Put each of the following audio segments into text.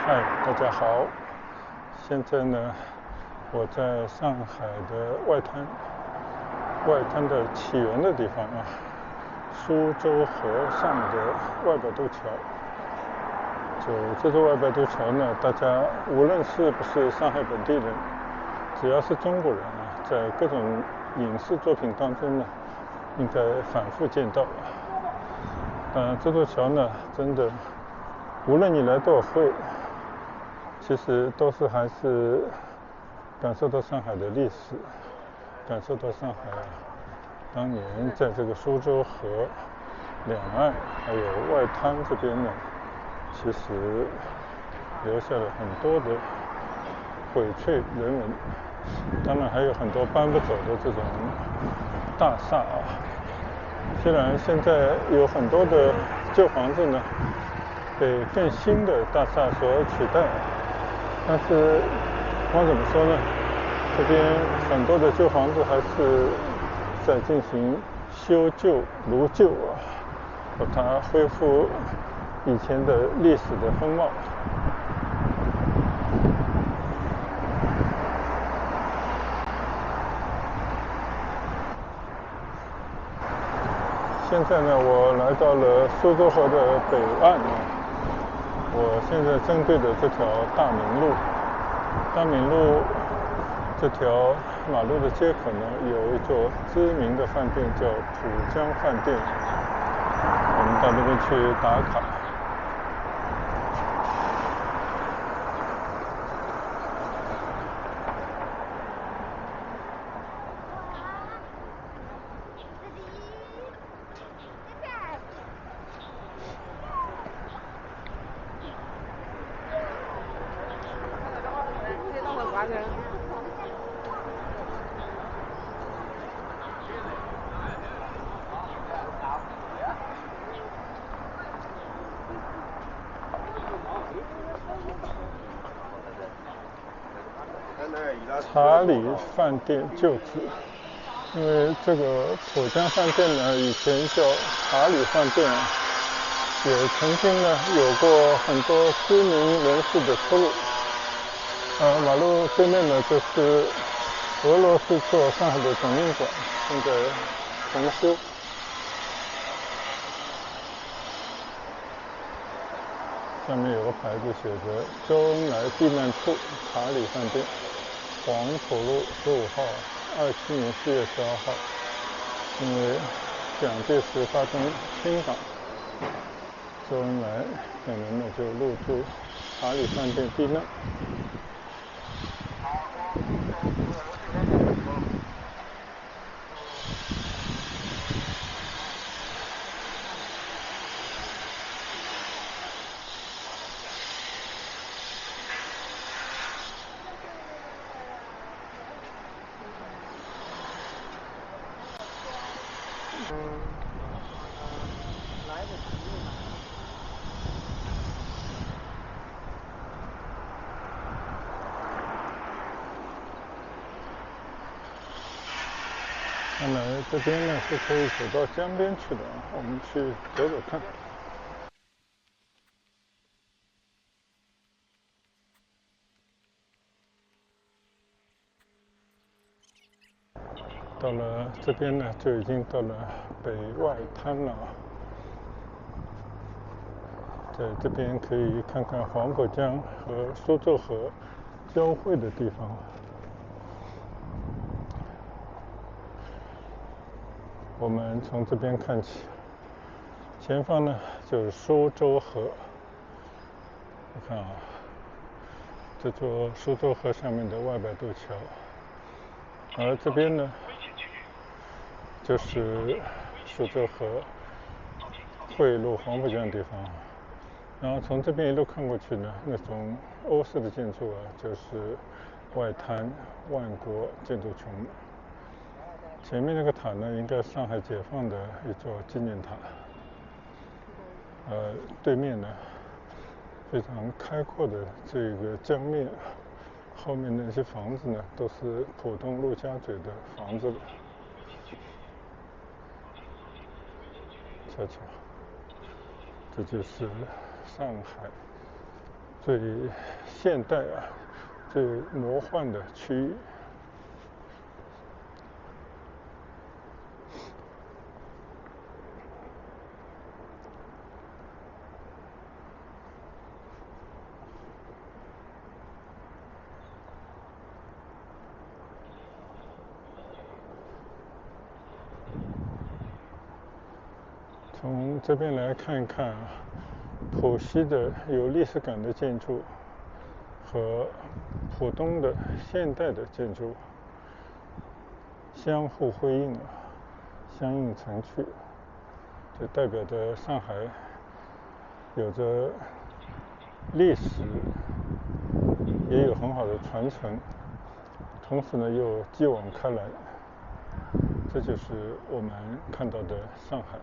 嗨，大家好。现在呢，我在上海的外滩的起源的地方啊，苏州河上的外摆渡桥。就这座外摆渡桥呢，大家无论是不是上海本地人，只要是中国人啊，在各种影视作品当中呢，应该反复见到。当然，这座桥呢，真的，无论你来多少回，其实都是还是感受到上海的历史，感受到上海当年在这个苏州河两岸还有外滩这边呢，其实留下了很多的翡翠人文，当然还有很多搬不走的这种大厦啊。虽然现在有很多的旧房子呢被更新的大厦所取代，但是不管怎么说呢，这边很多的旧房子还是在进行修旧如旧啊，把它恢复以前的历史的风貌。现在呢，我来到了苏州河的北岸啊，我现在正对的这条大明路这条马路的街口呢，有一座知名的饭店叫浦江饭店，我们到那边去打卡。查理饭店旧址，因为这个浦江饭店呢，以前叫查理饭店，也曾经呢有过很多知名人士的出入。马路对面呢就是俄罗斯驻上海的总领馆，正在重修。上面有个牌子写着“周恩来避难处查理饭店”，黄埔路15号，27年4月12号。因为蒋介石发动清党，周恩来等人呢就入住查理饭店避难。看来这边呢是可以走到江边去的，我们去走走看。到了这边呢，就已经到了北外滩了。在这边可以看看黄浦江和苏州河交汇的地方。我们从这边看起，前方呢就是苏州河。你看啊，这座苏州河上面的外摆渡桥，而这边呢就是苏州河汇入黄浦江的地方。然后从这边一路看过去呢，那种欧式的建筑啊，就是外滩万国建筑群。前面那个塔呢，应该是上海解放的一座纪念塔。对面呢，非常开阔的这个江面，后面的那些房子呢，都是浦东陆家嘴的房子了。瞧瞧，这就是上海最现代最魔幻的区域。从这边来看看浦西的有历史感的建筑和浦东的现代的建筑相互辉映相映成趣，这代表着上海有着历史，也有很好的传承，同时呢又继往开来，这就是我们看到的上海。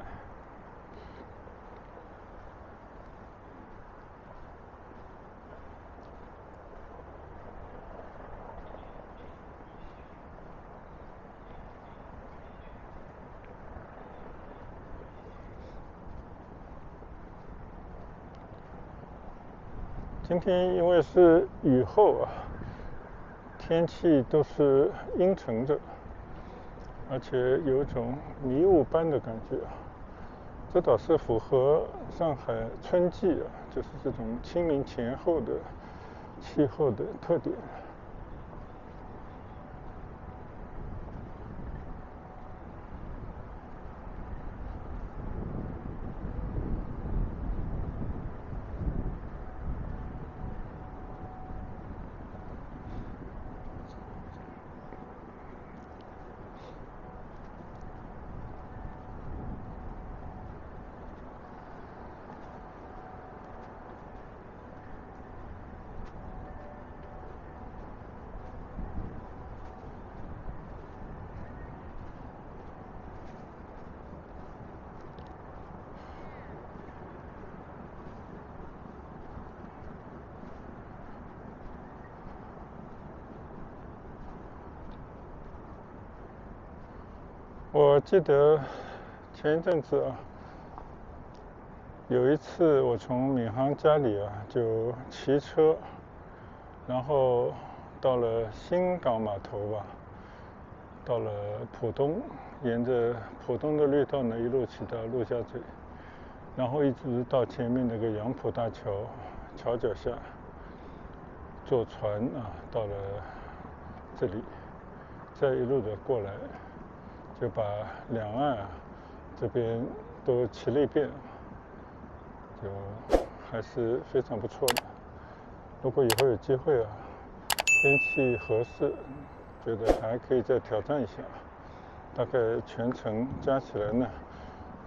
今天因为是雨后天气都是阴沉着，而且有一种迷雾般的感觉这倒是符合上海春季就是这种清明前后的气候的特点。我记得前一阵子有一次我从闵行家里就骑车，然后到了新港码头到了浦东，沿着浦东的绿道呢一路骑到陆家嘴，然后一直到前面那个杨浦大桥桥脚下坐船到了这里，再一路的过来，就把两岸这边都骑了一遍，就还是非常不错的。如果以后有机会天气合适，觉得还可以再挑战一下，大概全程加起来呢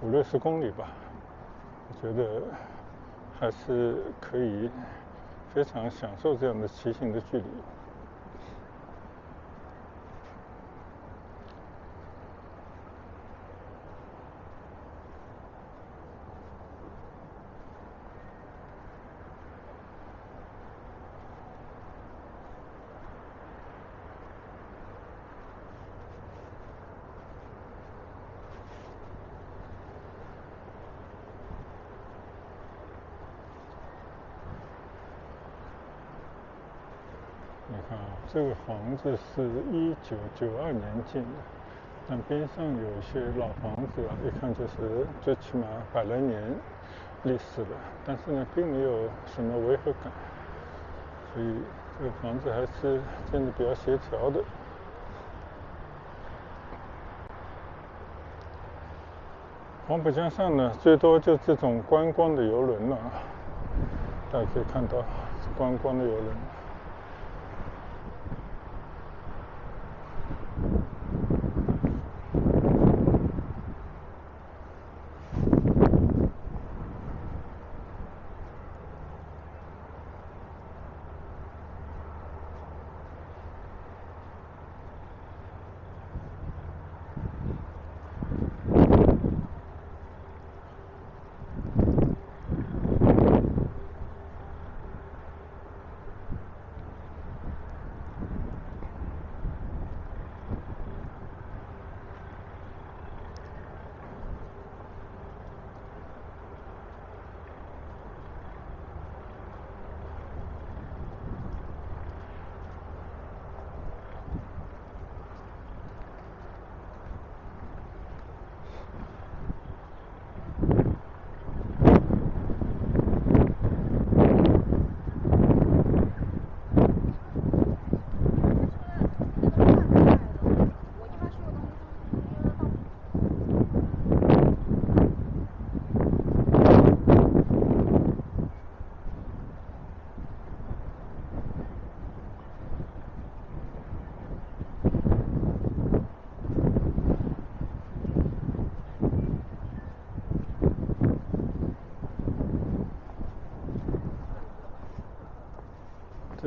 50-60公里吧，我觉得还是可以非常享受这样的骑行的距离。你看这个房子是1992年建的，但边上有一些老房子一看就是最起码100来年历史了，但是呢并没有什么违和感，所以这个房子还是建得比较协调的。黄浦江上呢最多就这种观光的邮轮了，大家可以看到观光的邮轮。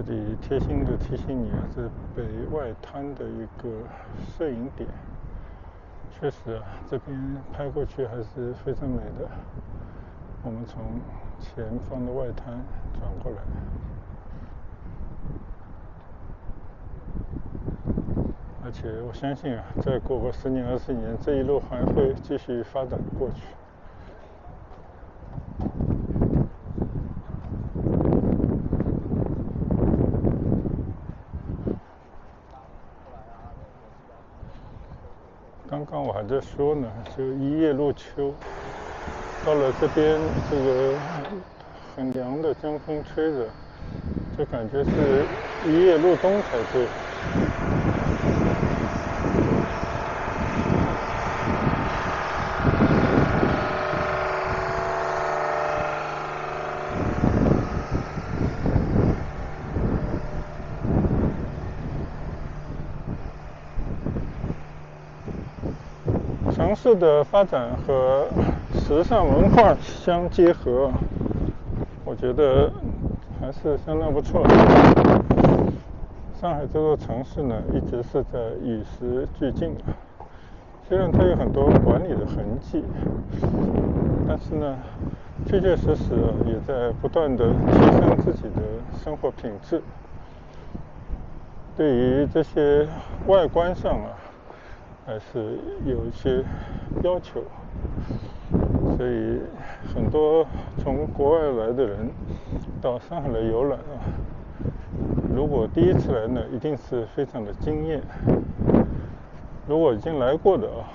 里贴心的提醒你啊，这北外滩的一个摄影点。确实啊，这边拍过去还是非常美的。我们从前方的外滩转过来，而且我相信啊，再过个10年、20年，这一路还会继续发展过去。刚刚我还在说呢，就一叶入秋，到了这边，这个很凉的江风吹着，就感觉是一叶入冬才对。城市的发展和时尚文化相结合，我觉得还是相当不错的。上海这座城市呢，一直是在与时俱进，虽然它有很多管理的痕迹，但是呢，确确实实也在不断的提升自己的生活品质。对于这些外观上啊，还是有一些要求，所以很多从国外来的人到上海来游览啊，如果第一次来呢，一定是非常的惊艳。如果已经来过的啊，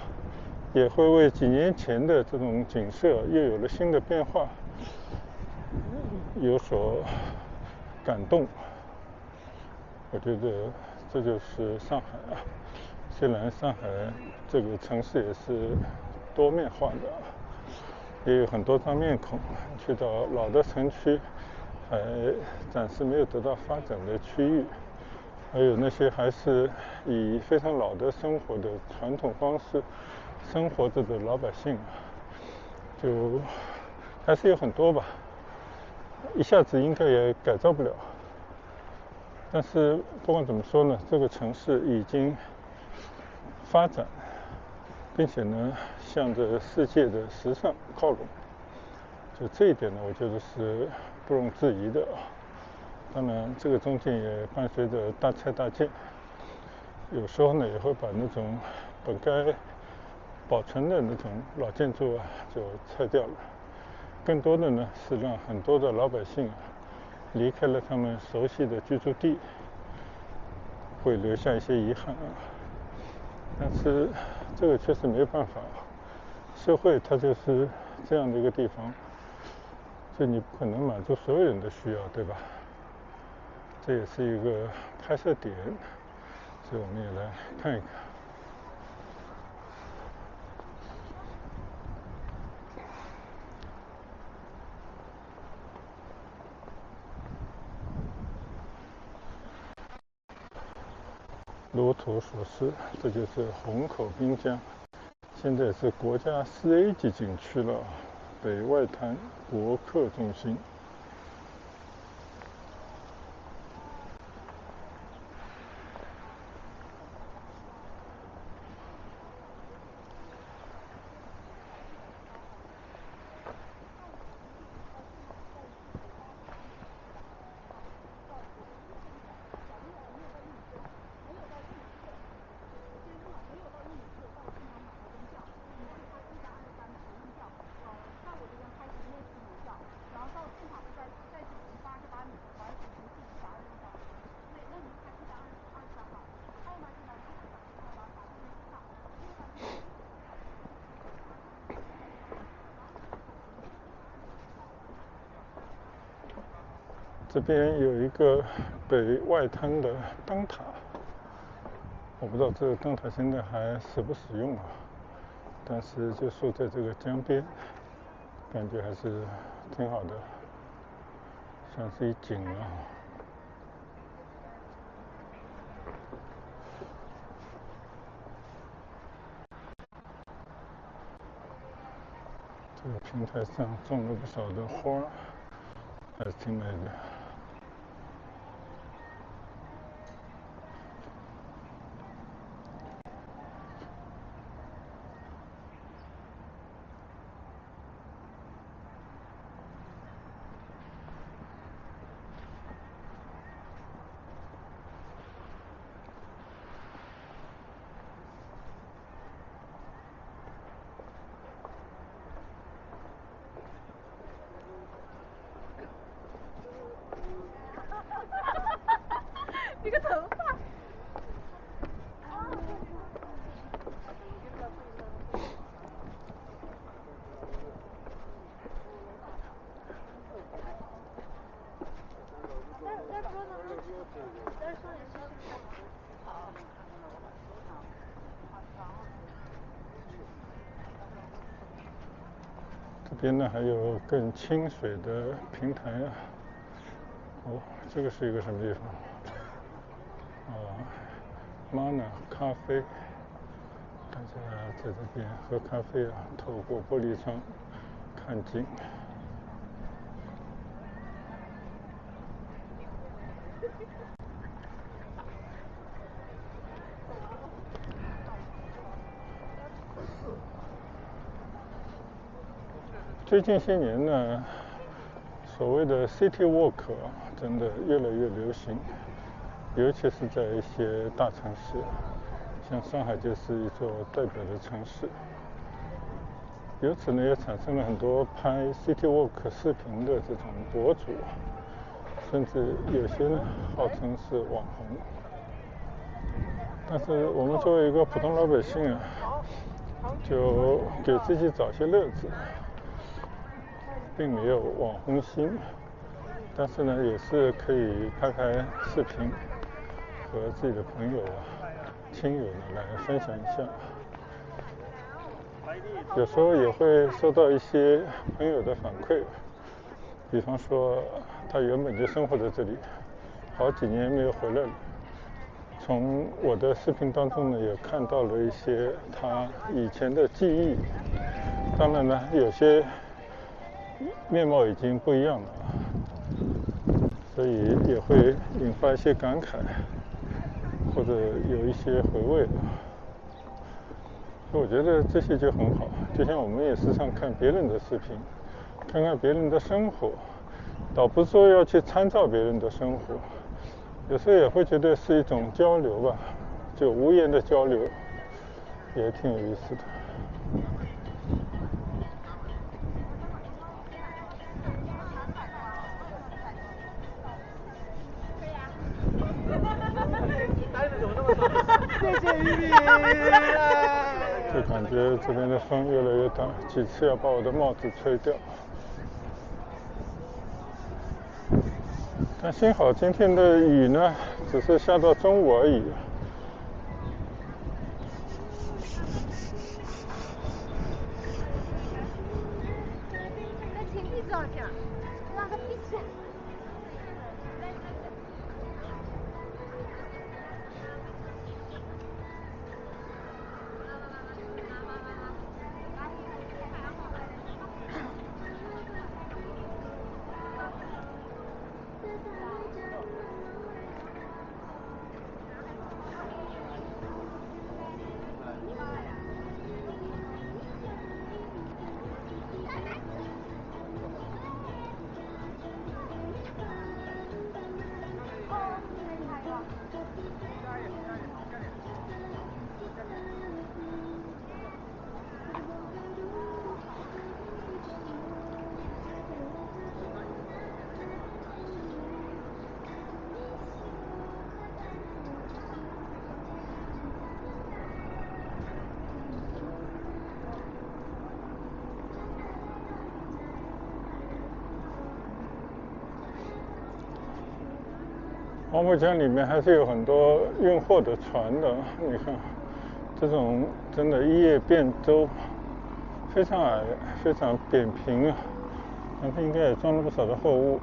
也会为几年前的这种景色又有了新的变化有所感动。我觉得这就是上海啊。虽然上海这个城市也是多面化的，也有很多张面孔，去到老的城区还暂时没有得到发展的区域，还有那些还是以非常老的生活的传统方式生活着的老百姓，就还是有很多吧，一下子应该也改造不了。但是不管怎么说呢，这个城市已经发展，并且呢向着世界的时尚靠拢，就这一点呢，我觉得是不容置疑的。当然这个中间也伴随着大拆大建，有时候呢也会把那种本该保存的那种老建筑啊就拆掉了，更多的呢是让很多的老百姓离开了他们熟悉的居住地，会留下一些遗憾啊。但是这个确实没有办法，社会它就是这样的一个地方，所以你不可能满足所有人的需要，对吧？这也是一个拍摄点，所以我们也来看一看。如图所示，这就是虹口滨江，现在是国家4A 级景区了，北外滩国客中心。这边有一个北外滩的灯塔，我不知道这个灯塔现在还使不使用啊，但是就说在这个江边，感觉还是挺好的，像是一景啊。这个平台上种了不少的花，还是挺美的。边呢还有更清水的平台啊。哦，这个是一个什么地方？Mana 咖啡，大家在这边喝咖啡啊，透过玻璃窗看景。最近些年呢，所谓的 City Walk 真的越来越流行，尤其是在一些大城市，像上海就是一座代表的城市。由此呢，也产生了很多拍 City Walk 视频的这种博主，甚至有些呢号称是网红。但是我们作为一个普通老百姓啊，就给自己找些乐子，并没有网红心，但是呢，也是可以拍拍视频，和自己的朋友亲友呢来分享一下。有时候也会收到一些朋友的反馈，比方说他原本就生活在这里，好几年没有回来了。从我的视频当中呢，也看到了一些他以前的记忆。当然呢，有些面貌已经不一样了，所以也会引发一些感慨，或者有一些回味。我觉得这些就很好，就像我们也时常看别人的视频，看看别人的生活，倒不是说要去参照别人的生活，有时候也会觉得是一种交流吧，就无言的交流，也挺有意思的。谢谢玉米。就感觉这边的风越来越大，几次要把我的帽子吹掉。但幸好今天的雨呢，只是下到中午而已。黄浦江里面还是有很多运货的船的，你看，这种真的一叶扁舟，非常矮，非常扁平啊，但是应该也装了不少的货物。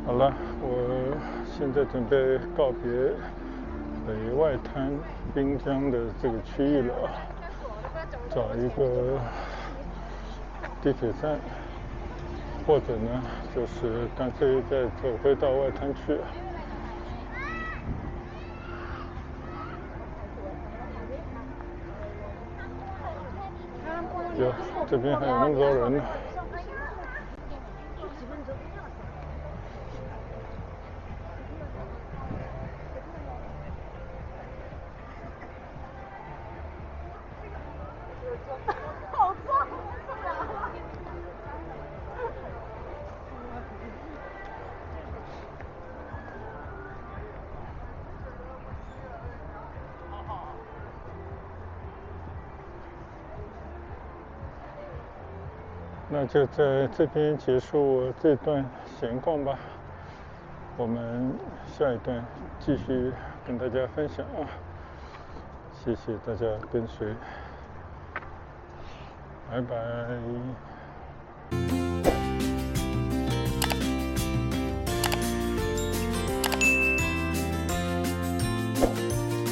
好了，我现在准备告别北外滩滨江的这个区域了，找一个地铁站，或者呢就是干脆再走回到外滩去。哟，这边还有那么多人呢。好壮啊！那就在这边结束这段闲逛吧，我们下一段继续跟大家分享啊，谢谢大家跟随，拜拜。